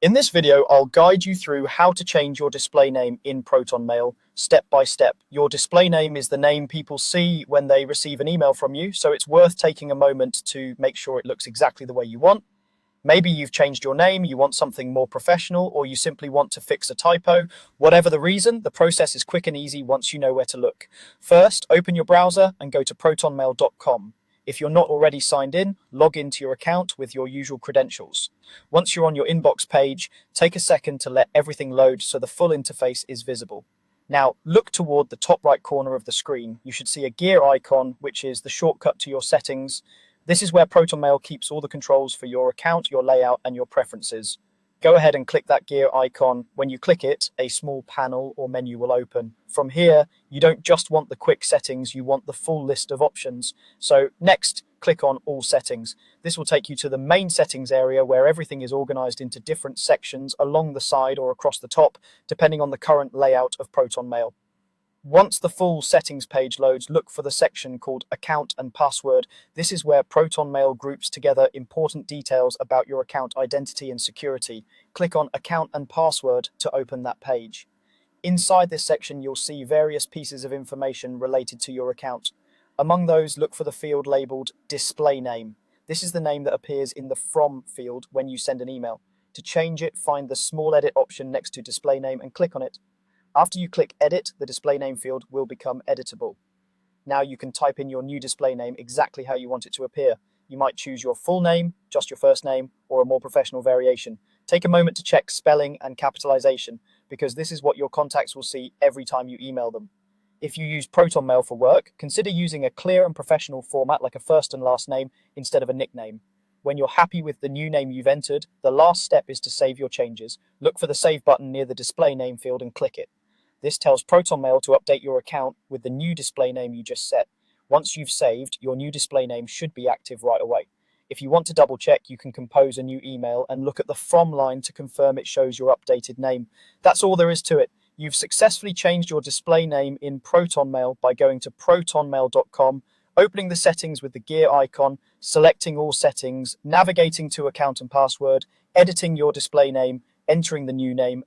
In this video, I'll guide you through how to change your display name in Protonmail step by step. Your display name is the name people see when they receive an email from you, so it's worth taking a moment to make sure it looks exactly the way you want. Maybe you've changed your name, you want something more professional, or you simply want to fix a typo. Whatever the reason, the process is quick and easy once you know where to look. First, open your browser and go to protonmail.com. If you're not already signed in, log into your account with your usual credentials. Once you're on your inbox page, take a second to let everything load so the full interface is visible. Now, look toward the top right corner of the screen. You should see a gear icon, which is the shortcut to your settings. This is where Protonmail keeps all the controls for your account, your layout, and your preferences. Go ahead and click that gear icon. When you click it, a small panel or menu will open. From here, you don't just want the quick settings, you want the full list of options. So next, click on All Settings. This will take you to the main settings area where everything is organized into different sections along the side or across the top, depending on the current layout of Protonmail. Once the full settings page loads, look for the section called Account and Password. This is where Protonmail groups together important details about your account identity and security. Click on Account and Password to open that page. Inside this section, you'll see various pieces of information related to your account. Among those, look for the field labeled Display Name. This is the name that appears in the From field when you send an email. To change it, find the small edit option next to Display Name and click on it. After you click Edit, the display name field will become editable. Now you can type in your new display name exactly how you want it to appear. You might choose your full name, just your first name, or a more professional variation. Take a moment to check spelling and capitalization, because this is what your contacts will see every time you email them. If you use Protonmail for work, consider using a clear and professional format like a first and last name instead of a nickname. When you're happy with the new name you've entered, the last step is to save your changes. Look for the Save button near the display name field and click it. This tells Protonmail to update your account with the new display name you just set. Once you've saved, your new display name should be active right away. If you want to double check, you can compose a new email and look at the From line to confirm it shows your updated name. That's all there is to it. You've successfully changed your display name in Protonmail by going to protonmail.com, opening the settings with the gear icon, selecting all settings, navigating to account and password, editing your display name, entering the new name,